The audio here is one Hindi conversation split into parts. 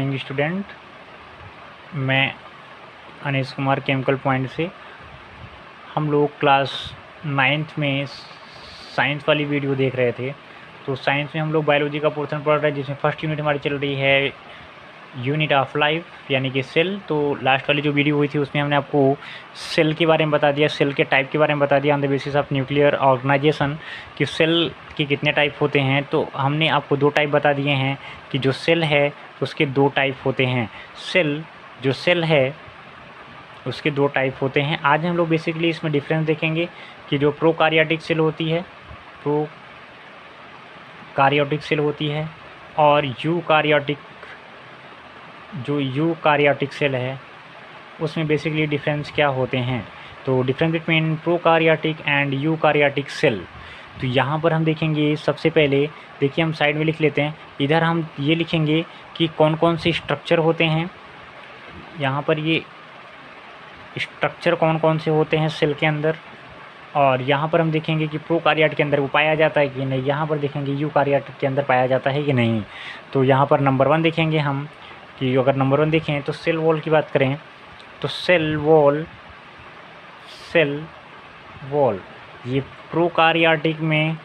Morning student. मैं अनीश कुमार केमिकल पॉइंट से। हम लोग क्लास 9th में साइंस वाली वीडियो देख रहे थे। तो साइंस में हम लोग बायोलॉजी का पोर्शन पढ़ रहे हैं, जिसमें फर्स्ट यूनिट हमारी चल रही है यूनिट ऑफ लाइफ यानी कि सेल। तो लास्ट वाली जो वीडियो हुई थी उसमें हमने आपको सेल के बारे में बता दिया, सेल के टाइप के बारे में बता दिया on the basis of nuclear organisation कि सेल के कितने टाइप होते हैं। तो हमने आपको 2 टाइप बता दिए हैं कि जो सेल है उसके 2 टाइप होते हैं। जो सेल है उसके 2 टाइप होते हैं। आज हम लोग बेसिकली इसमें डिफरेंस देखेंगे कि जो प्रोकार्योटिक सेल होती है, और यूकार्योटिक सेल है, उसमें बेसिकली डिफरेंस क्या होते हैं। तो difference between prokaryotic and eukaryotic cell. तो यहाँ पर हम देखेंगे, सबसे पहले देखिए हम साइड में लिख लेते हैं। इधर हम ये लिखेंगे कि कौन कौन से स्ट्रक्चर होते हैं। यहाँ पर ये स्ट्रक्चर कौन कौन से होते हैं सेल के अंदर, और यहाँ पर हम देखेंगे कि प्रोकार्योट के अंदर वो पाया जाता है कि नहीं। यहाँ पर देखेंगे यूकार्योट के अंदर पाया जाता है कि नहीं। तो यहाँ पर नंबर 1 देखेंगे हम कि अगर नंबर 1 देखें तो सेल वॉल की बात करें तो सेल वॉल ये प्रोकार्योटिक में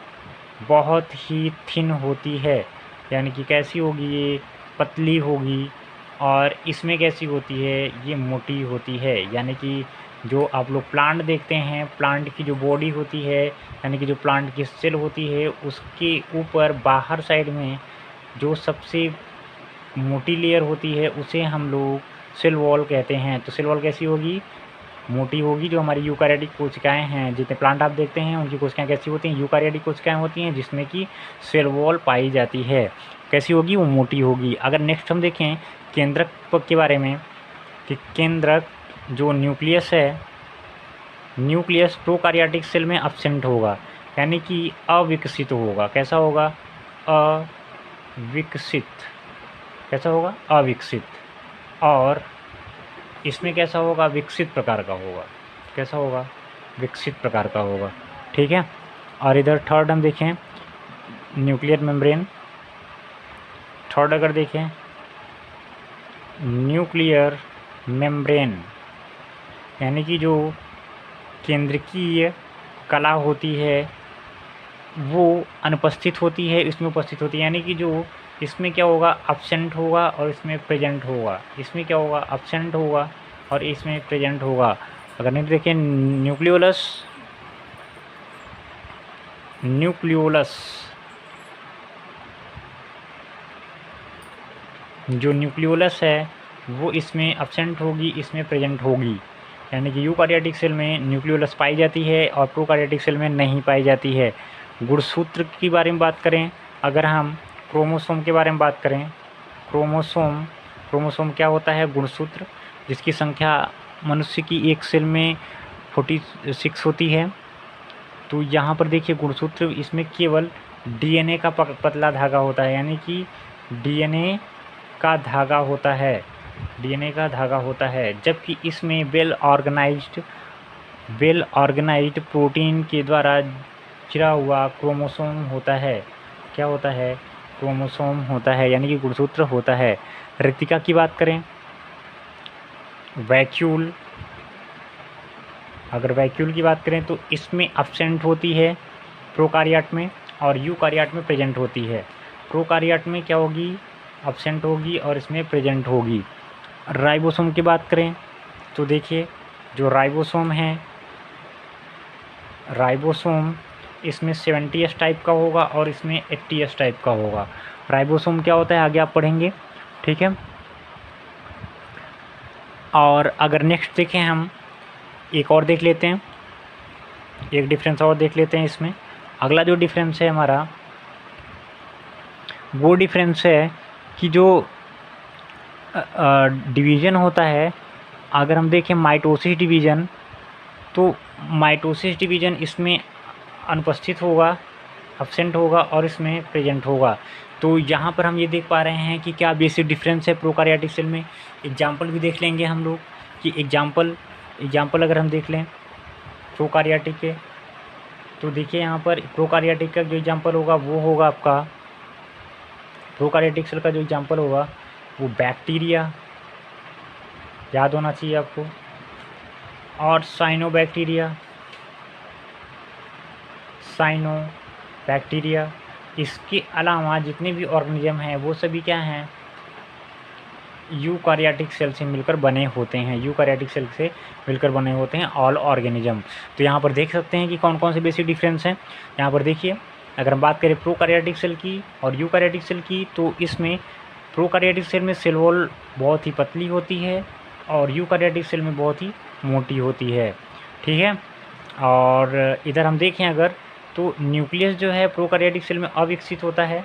बहुत ही थिन होती है, यानी कि कैसी होगी, ये पतली होगी। और इसमें कैसी होती है, ये मोटी होती है। यानी कि जो आप लोग प्लांट देखते हैं, प्लांट की जो बॉडी होती है, यानी कि जो प्लांट की सेल होती है, उसके ऊपर बाहर साइड में जो सबसे मोटी लेयर होती है उसे हम लोग सेल वॉल कहते हैं। तो सेल वॉल कैसी होगी, मोटी होगी। जो हमारी यूकार्योटिक कोशिकाएं हैं, जितने प्लांट आप देखते हैं उनकी कोशिकाएं कैसी होती हैं, यूकार्योटिक कोशिकाएं होती हैं जिसमें कि सेल वॉल पाई जाती है। कैसी होगी, वो मोटी होगी। अगर नेक्स्ट हम देखें केंद्रक के बारे में कि केंद्रक जो न्यूक्लियस है, न्यूक्लियस प्रोकार्योटिक सेल में अब्सेंट होगा, यानी कि अविकसित होगा। कैसा होगा, अविकसित। कैसा होगा, अविकसित। और इसमें कैसा होगा, विकसित प्रकार का होगा। कैसा होगा, विकसित प्रकार का होगा। ठीक है। और इधर थर्ड हम देखें न्यूक्लियर मेम्ब्रेन। थर्ड अगर देखें न्यूक्लियर मेम्ब्रेन, यानी कि जो केंद्रकीय कला होती है वो अनुपस्थित होती है, इसमें उपस्थित होती है। यानी कि जो इसमें क्या होगा, अब्सेंट होगा और इसमें प्रेजेंट होगा। इसमें क्या होगा, अब्सेंट होगा और इसमें प्रेजेंट होगा। अगर नहीं देखें जो न्यूक्लियोलस है वो इसमें अब्सेंट होगी, इसमें प्रेजेंट होगी। यानी कि यूकार्योटिक सेल में न्यूक्लियोलस पाई जाती है और प्रोकार्योटिक सेल में नहीं पाई जाती है। गुणसूत्र की बारे में बात करें, अगर हम क्रोमोसोम के बारे में बात करें, क्रोमोसोम क्या होता है, गुणसूत्र, जिसकी संख्या मनुष्य की एक सेल में 46 होती है। तो यहाँ पर देखिए गुणसूत्र, इसमें केवल डीएनए का पतला धागा होता है, यानी कि डीएनए का धागा होता है, जबकि इसमें वेल ऑर्गेनाइज्ड प्रोटीन के द्वारा चिरा हुआ क्रोमोसोम होता है। क्या होता है, क्रोमोसोम होता है, यानी कि गुणसूत्र होता है। रिक्तिका की बात करें, अगर वैक्यूल की बात करें तो इसमें अब्सेंट होती है प्रोकार्योट में, और यूकार्योट में प्रेजेंट होती है। प्रोकार्योट में क्या होगी, अब्सेंट होगी और इसमें प्रेजेंट होगी। राइबोसोम की बात करें तो देखिए जो राइबोसोम है, राइबोसोम इसमें 70S टाइप का होगा और इसमें 80S टाइप का होगा। राइबोसोम क्या होता है आगे आप पढ़ेंगे। ठीक है। और अगर नेक्स्ट देखें हम एक और देख लेते हैं, एक डिफरेंस और देख लेते हैं इसमें। अगला जो डिफरेंस है हमारा, वो डिफरेंस है कि जो डिवीज़न होता है, अगर हम देखें माइटोसिस डिवीज़न, तो माइटोसिस डिवीज़न इसमें अनुपस्थित होगा, अब्सेंट होगा और इसमें प्रेजेंट होगा। तो यहाँ पर हम ये देख पा रहे हैं कि क्या बेसिक डिफरेंस है प्रोकार्योटिक सेल में। एग्जाम्पल भी देख लेंगे हम लोग कि एग्जाम्पल अगर हम देख लें प्रोकार्योटिक के, तो देखिए यहाँ पर प्रोकार्योटिक का जो एग्जाम्पल होगा वो होगा आपका, प्रोकार्योटिक सेल का जो एग्जाम्पल होगा वो बैक्टीरिया याद होना चाहिए आपको, और साइनोबैक्टीरिया, इसके अलावा जितने भी ऑर्गेनिज्म हैं वो सभी क्या हैं, यूकार्योटिक सेल से मिलकर बने होते हैं, यूकार्योटिक सेल से मिलकर बने होते हैं ऑल ऑर्गेनिज्म। तो यहाँ पर देख सकते हैं कि कौन कौन से बेसिक डिफरेंस हैं। यहाँ पर देखिए, अगर हम बात करें प्रोकार्योटिक सेल की और यूकार्योटिक सेल की, तो इसमें प्रोकार्योटिक सेल में सेल वॉल बहुत ही पतली होती है और यूकार्योटिक सेल में बहुत ही मोटी होती है, ठीक है। और इधर हम देखें अगर, तो न्यूक्लियस जो है प्रोकार्योटिक सेल में अविकसित होता है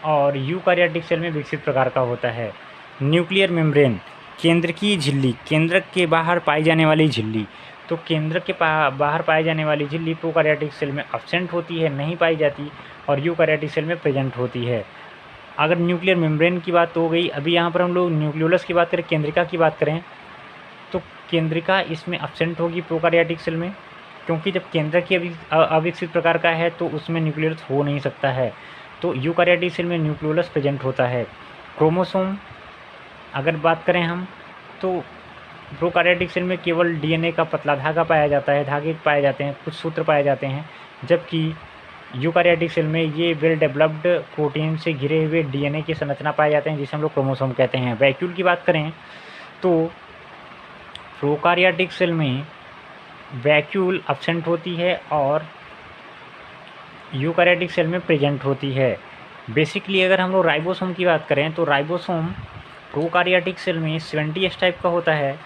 और यूकार्योटिक सेल में विकसित प्रकार का होता है। न्यूक्लियर मेम्ब्रेन, केंद्र की झिल्ली, केंद्र के बाहर पाई जाने वाली झिल्ली, तो केंद्र के बाहर पाई जाने वाली झिल्ली प्रोकार्योटिक सेल में एब्सेंट होती है, नहीं पाई जाती, और यूकार्योटिक सेल में प्रेजेंट होती है। अगर न्यूक्लियर मेम्ब्रेन की बात हो गई, अभी यहाँ पर हम लोग न्यूक्लियोलस की बात करें, केंद्रिका की बात करें, तो केंद्रिका इसमें एब्सेंट होगी प्रोकार्योटिक सेल में, क्योंकि जब केंद्र की अविकसित प्रकार का है तो उसमें न्यूक्लियोलस हो नहीं सकता है। तो यूकार्योटिक सेल में न्यूक्लियोलस प्रेजेंट होता है। क्रोमोसोम अगर बात करें हम, तो प्रोकार्योटिक सेल में केवल डीएनए का पतला धागा पाया जाता है, धागे पाए जाते हैं, कुछ सूत्र पाए जाते हैं, जबकि यूकार्योटिक सेल में ये वेल डेवलप्ड प्रोटीन से घिरे हुए डीएनए की संरचना पाए जाते हैं, जिसे हम लोग क्रोमोसोम कहते हैं। वैक्यूल की बात करें तो प्रोकार्योटिक सेल में वैक्यूल एब्सेंट होती है और यूकार्योटिक सेल में प्रेजेंट होती है। बेसिकली अगर हम लोग राइबोसोम की बात करें, तो राइबोसोम प्रोकार्योटिक सेल में 70S टाइप का होता है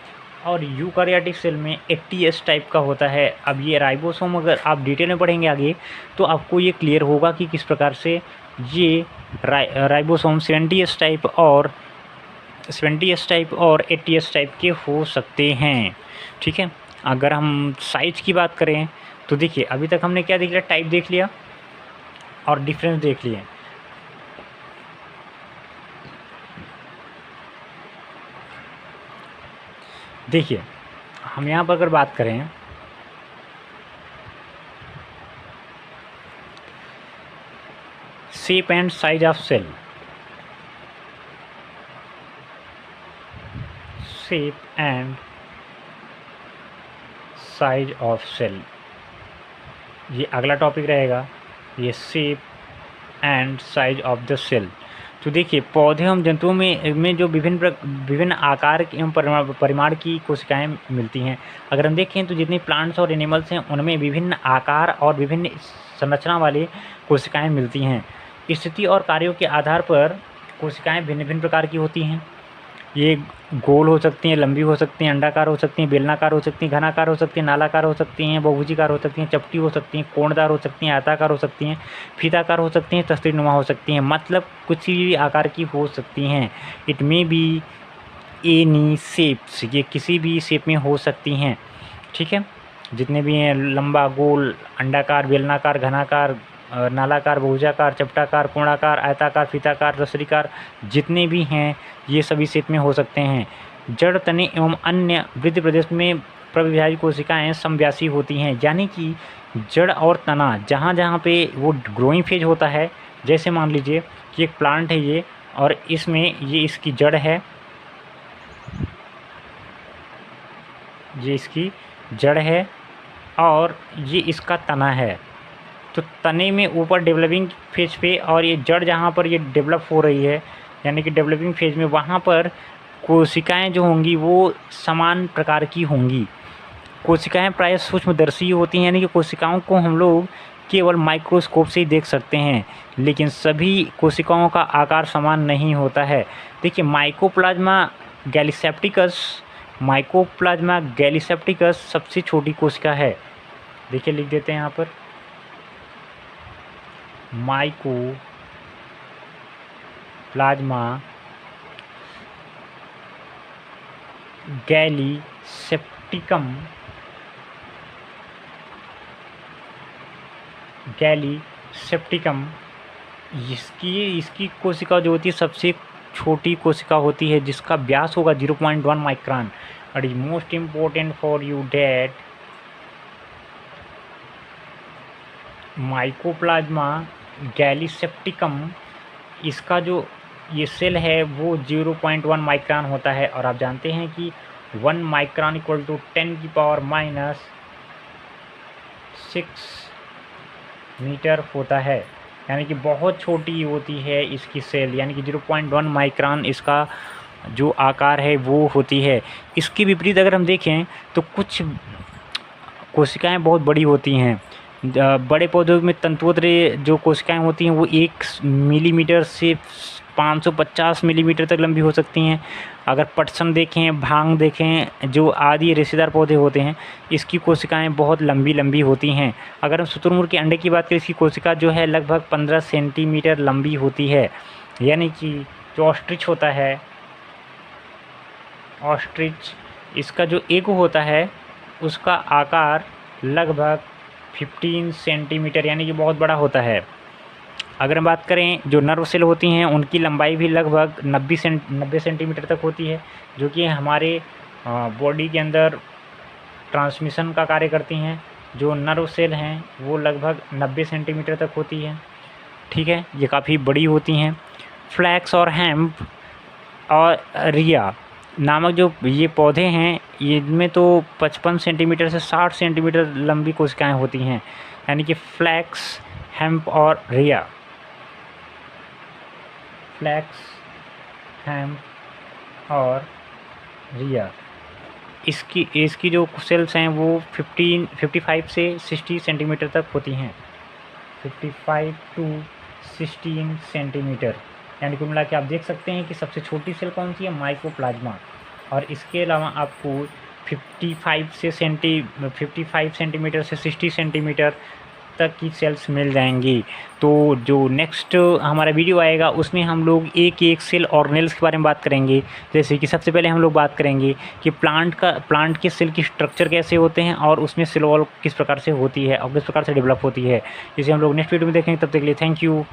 और यूकार्योटिक सेल में 80S टाइप का होता है। अब ये राइबोसोम अगर आप डिटेल में पढ़ेंगे आगे, तो आपको ये क्लियर होगा कि किस प्रकार से ये राइबोसोम 70S टाइप और 80S टाइप के हो सकते हैं, ठीक है। अगर हम साइज की बात करें, तो देखिए अभी तक हमने क्या देख लिया, टाइप देख लिया और डिफरेंस देख लिए। देखिए हम यहाँ पर अगर बात करें, shape and size of cell, shape and size of cell, ये अगला टॉपिक रहेगा, ये shape and size of the cell. तो देखिए पौधे एवं जंतुओं में जो विभिन्न आकार एवं परिमाण की कोशिकाएं मिलती हैं। अगर हम देखें तो जितने प्लांट्स और एनिमल्स हैं उनमें विभिन्न आकार और विभिन्न संरचना वाली कोशिकाएं मिलती हैं। स्थिति और कार्यों के आधार पर कोशिकाएं भिन्न भिन्न प्रकार की होती हैं। ये गोल हो सकती हैं, लंबी हो सकती हैं, अंडाकार हो सकती हैं, बेलनाकार हो सकती हैं, घनाकार हो सकती हैं, नालाकार हो सकती हैं, बहुभुजीकार हो सकती हैं, चपटी हो सकती हैं, कोणदार हो सकती हैं, आयताकार हो सकती हैं, फीताकार हो सकती हैं, तस्वीरनुमा हो सकती हैं, मतलब कुछ भी आकार की हो सकती हैं। It may be any shapes, ये किसी भी शेप में हो सकती हैं, ठीक है। जितने भी हैं, लंबा, गोल, अंडाकार, बेलनाकार, घनाकार, नालाकार, बहुभुजाकार, चपटाकार, कोणाकार, आयताकार, फीताकार, रसरीकार, जितने भी हैं ये सभी शेप में हो सकते हैं। जड़, तने एवं अन्य वृद्धि प्रदेश में प्रविभाजित कोशिकाएं समव्यासी होती हैं, यानी कि जड़ और तना जहाँ जहाँ पे वो ग्रोइंग फेज होता है, जैसे मान लीजिए कि एक प्लांट है ये, और इसमें ये इसकी जड़ है, ये इसकी जड़ है और ये इसका तना है। तो तने में ऊपर डेवलपिंग फेज पे और ये जड़ जहाँ पर ये डेवलप हो रही है, यानी कि डेवलपिंग फेज में, वहाँ पर कोशिकाएं जो होंगी वो समान प्रकार की होंगी। कोशिकाएं प्रायः सूक्ष्मदर्शी होती हैं, यानी कि कोशिकाओं को हम लोग केवल माइक्रोस्कोप से ही देख सकते हैं, लेकिन सभी कोशिकाओं का आकार समान नहीं होता है। देखिए माइकोप्लाज्मा गैलीसेप्टिकस सबसे छोटी कोशिका है। देखिए लिख देते हैं यहाँ पर, माइकोप्लाज्मा गैलीसेप्टिकम इसकी कोशिका जो होती है सबसे छोटी कोशिका होती है, जिसका व्यास होगा 0.1 माइक्रोन। और is most important for you that mycoplasma gallisepticum, इसका जो ये सेल है वो 0.1 माइक्रोन होता है, और आप जानते हैं कि 1 माइक्रोन इक्वल टू 10⁻⁶ मीटर होता है, यानी कि बहुत छोटी होती है इसकी सेल, यानी कि 0.1 माइक्रोन इसका जो आकार है वो होती है। इसके विपरीत अगर हम देखें तो कुछ कोशिकाएं बहुत बड़ी होती हैं। बड़े पौधों में तंतुओं जो कोशिकाएं होती हैं वो 1 मिलीमीटर से 550 मिलीमीटर तक लंबी हो सकती हैं। अगर पटसन देखें, भांग देखें, जो आदि रेशेदार पौधे होते हैं, इसकी कोशिकाएं बहुत लंबी लंबी होती हैं। अगर हम शुतुरमुर्ग के अंडे की बात करें, इसकी कोशिका जो है लगभग 15 सेंटीमीटर लंबी होती है। यानी कि जो ऑस्ट्रिच होता है, ऑस्ट्रिच, इसका जो एगो होता है उसका आकार लगभग 15 सेंटीमीटर, यानी कि बहुत बड़ा होता है। अगर हम बात करें जो नर्व सेल होती हैं, उनकी लंबाई भी लगभग 90 सेंटीमीटर तक होती है, जो कि हमारे बॉडी के अंदर ट्रांसमिशन का कार्य करती हैं। जो नर्व सेल हैं वो लगभग 90 सेंटीमीटर तक होती है। ठीक है, ये काफ़ी बड़ी होती हैं। फ्लैक्स और हेम्प और रिया नामक जो ये पौधे हैं, इनमें तो 55 सेंटीमीटर से 60 सेंटीमीटर लंबी कोशिकाएं होती हैं, यानी कि फ्लैक्स, हेम्प और रिया। फ्लैक्स, हेम्प और रिया, इसकी जो सेल्स हैं वो 55 से 60 सेंटीमीटर तक होती हैं। 55 टू 16 सेंटीमीटर, यानी कुल मिला के आप देख सकते हैं कि सबसे छोटी सेल कौन सी है, माइकोप्लाज्मा। और इसके अलावा आपको 55 सेंटीमीटर से 60 सेंटीमीटर तक की सेल्स मिल जाएंगी। तो जो नेक्स्ट हमारा वीडियो आएगा उसमें हम लोग एक एक सेल ऑर्गेनेल्स के बारे में बात करेंगे। जैसे कि सबसे पहले हम लोग बात करेंगे कि प्लांट के सेल की स्ट्रक्चर कैसे होते हैं, और उसमें सेल वॉल किस प्रकार से होती है और किस प्रकार से डेवलप होती है। इसे हम लोग नेक्स्ट वीडियो में देखेंगे। तब तक के लिए थैंक यू।